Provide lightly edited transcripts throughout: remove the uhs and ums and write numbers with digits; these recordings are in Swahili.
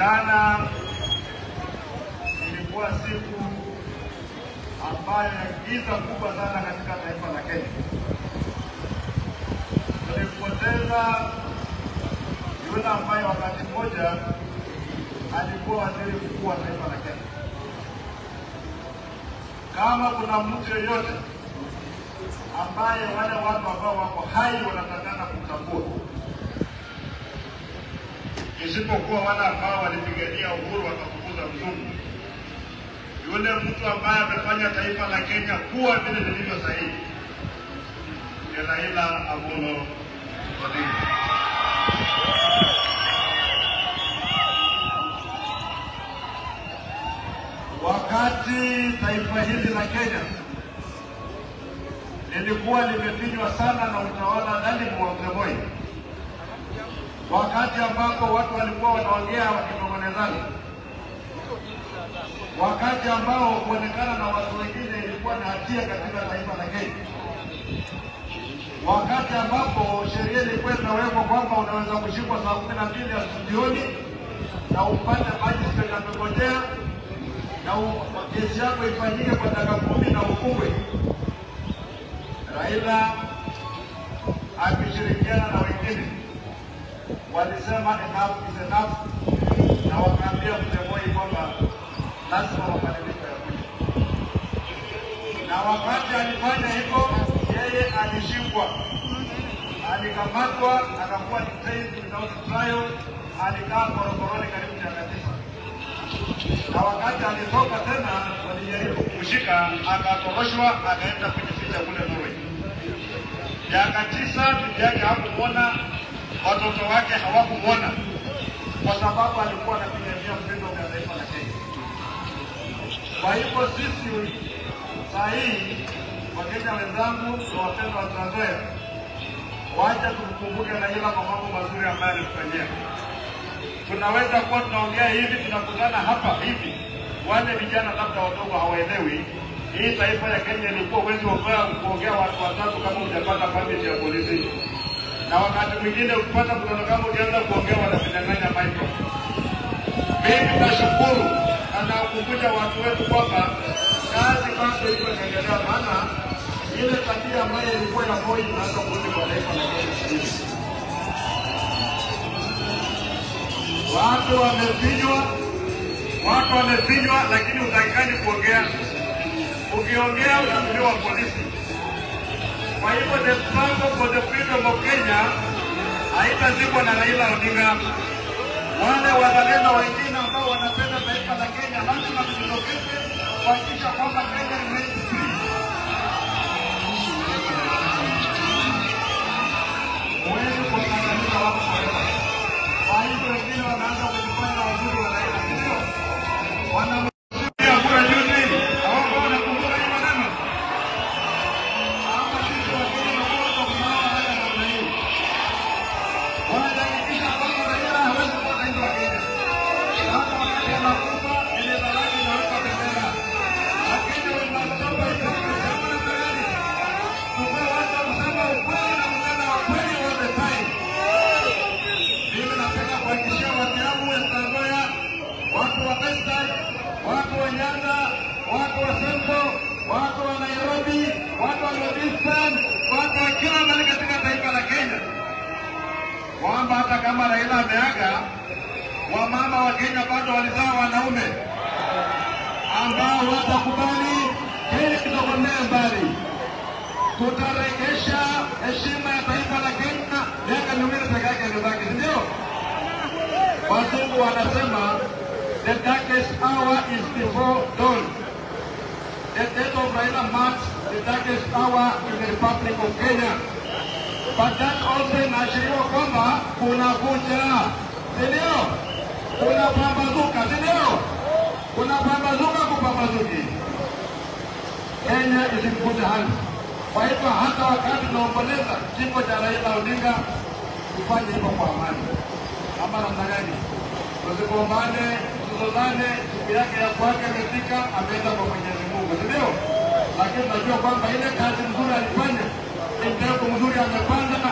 Jana ilikuwa siku ambayo ya giza kubwa sana katika taifa la Kenya. Tulipoteza yule ambaye wakati mmoja alikuwa waziri mkuu wa taifa la Kenya. Kama kuna mtu yeyote ambaye wale watu ambao wako hai wanatakana kutambua, isipokuwa wale ambao walipigania uhuru wakafukuza mzungu, yule mtu ambaye amefanya taifa la Kenya kuwa vile lilivyo sahihi ni Raila Amolo Odinga. Wakati taifa hili la Kenya lilikuwa limefinywa sana na utawala dhalimu wa Mzee Moi, wakati ambapo watu walikuwa wanaongea wakinong'onezana, wakati ambao kuonekana na watu wengine ilikuwa na hatia katika taifa la Kenya, wakati ambapo sheria ilikuwa inawekwa kwamba unaweza kushikwa saa 12 asubuhi na upate maji na kungojea na kesi yako ifanyike kwa dakika 10 na ufungwe, Raila akishirikiana na wengine walisema enough is enough, na wakaambia Mzee Moi kwamba lazima mabadiliko yakuja. Na wakati alifanya hivyo, yeye alishikwa, alikamatwa, akakuwa detained without trial, alikaa korokoroni karibu miaka 9. Na wakati alitoka tena walijaribu kumshika, akatoroshwa, akaenda kujificha kule Norway. Miaka 9 bibi yake hakumwona, watoto wake hawakumwona, kwa sababu alikuwa anapigania mpendo wa taifa la Kenya. Kwa hivyo sisi sahihi, Wakenya wenzangu na wapendwa wa Tanzania, wacha tukumbuke Raila kwa mambo mazuri ambayo alitufanyia. Tunaweza kuwa tunaongea hivi, tunakutana hapa hivi, wale vijana labda wadogo hawaelewi hii taifa ya Kenya ilikuwa uwezo wa kuongea watu watatu kama hujapata permit ya polisi, na wakati mwingine ukipata mkutano kama ukianza kuongea wanakunyang'anya microphone. Mimi nashukuru na nakukumbusha watu wetu kwamba kazi bado iko inaendelea, maana ile tabia ambayo ilikuwa ya Moi inaanza kurudi kwa taifa la Kenya. Watu wamefinywa, lakini utakikani kuongea. Ukiongea unaambiwa polisi. Kwa hivyo the struggle for the freedom of Kenya haitazikwa na Raila Odinga. Wale wazalendo wengine ambao wanapenda taifa la Kenya lazima tujitokeze kuhakikisha kwamba Kenya remains free. Huwezi kuangamiza watu forever. Kwa hivyo wengine wanaanza kujifanya wazuri wa Raila, sio? Watu wa Nyanza, watu wa Central, watu wa Nairobi, watu wa Northeastern, watu wa kila mahali katika taifa la Kenya, kwamba hata kama Raila ameaga, wamama wa Kenya bado walizaa wanaume ambao watakubali Kenya itakwenda mbali. Tutarejesha heshima ya taifa la Kenya miaka 2 peke yake imebaki, ndio? Wazungu wanasema the darkest hour is before dawn. The death of Raila marks the darkest hour in the Republic of Kenya. But that also inaashiria kwamba kuna kucha, ndio? Kuna pambazuka, ndio? Kuna pambazuka kupambazuki. Kenya is in good hands. Kwa hivyo hata wakati tunaomboleza kifo cha Raila Odinga, tufanye hivyo kwa amani. Ama namna gani? Tusigombane, tusizozane, siku yake ya kwake imefika, ameenda kwa Mwenyezi Mungu, ndio? Lakini najua kwamba ile kazi nzuri alifanya, mbegu mzuri amepanda,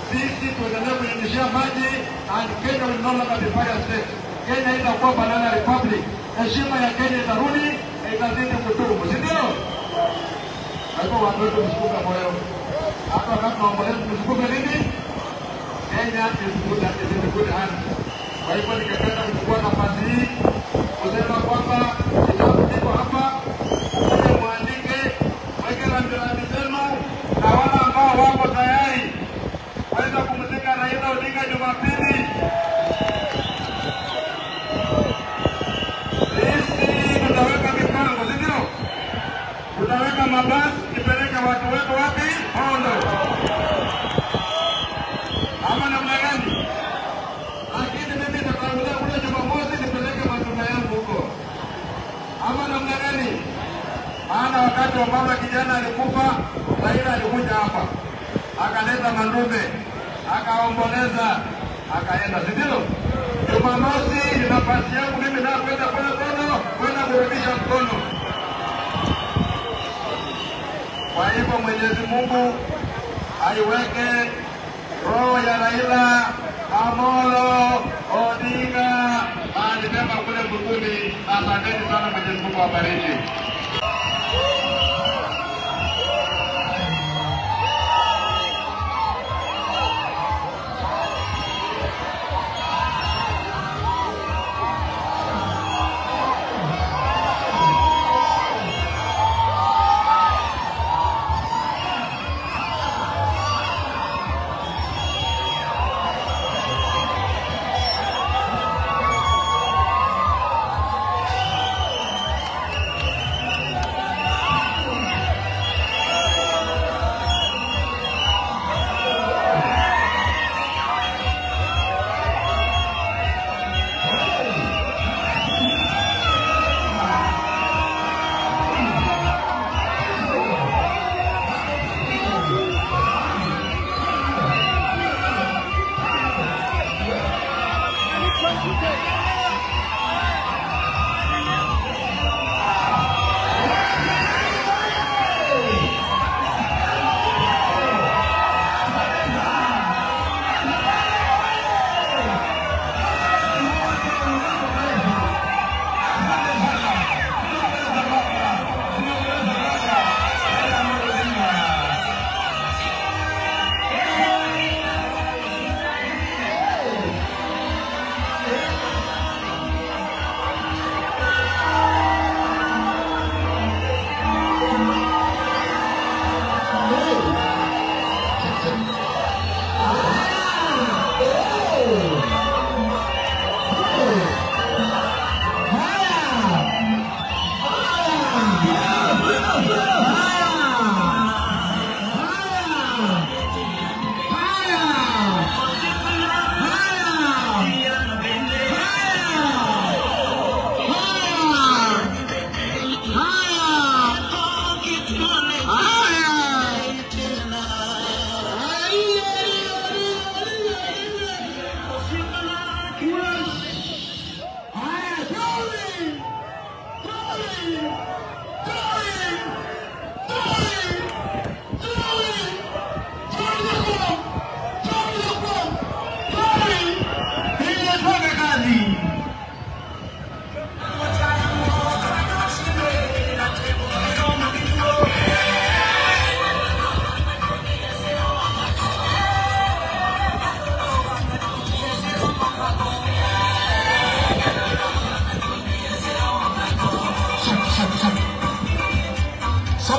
sisi tuendelee kunyunyizia maji, and Kenya will no longer be fire state. Kenya itakuwa banana republic. Heshima ya Kenya itarudi na itazidi kudumu, si ndio? Kwa hivyo watu wetu msikuke moyo. Hata wakati tunaomboleza msikuke nini? Kenya is good and is in good hands. Kwa hivyo ningependa kuchukua nafasi hii kusema kwamba kitabu kiko hapa, ule muandike, weke rambirambi zenu, na wale ambao wako tayari kwenda kumzika Raila Odinga Jumapili. Sisi tutaweka mipango, si ndio? Tutaweka mabasi ipeleke watu wetu wapi? Bondo. Ama namna gani? Lakini mimi nitatangulia kule Jumamosi nipeleke matunda yangu huko. Ama namna gani? Maana wakati wa baba kijana alikufa, Raila alikuja hapa. Akaleta mandume, akaomboleza, akaenda, si ndio? Jumamosi ni nafasi yangu mimi na kwenda pale Bondo, kwenda kurudisha mkono. Kwa hivyo Mwenyezi Mungu aiweke roho ya Raila Amolo Odinga mahali pema kule mbinguni. Asanteni sana, Mwenyezi Mungu awabariki.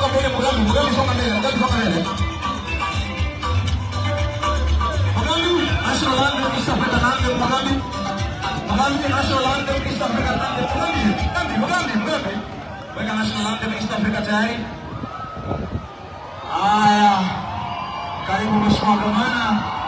Mugabe songa mbele. Mugabe national anthem East Africa anthem Mugabe. Mugabe national anthem East Africa anthem Mugabe. Weka national anthem East Africa tayari. Haya. Karibu Mheshimiwa Gavana.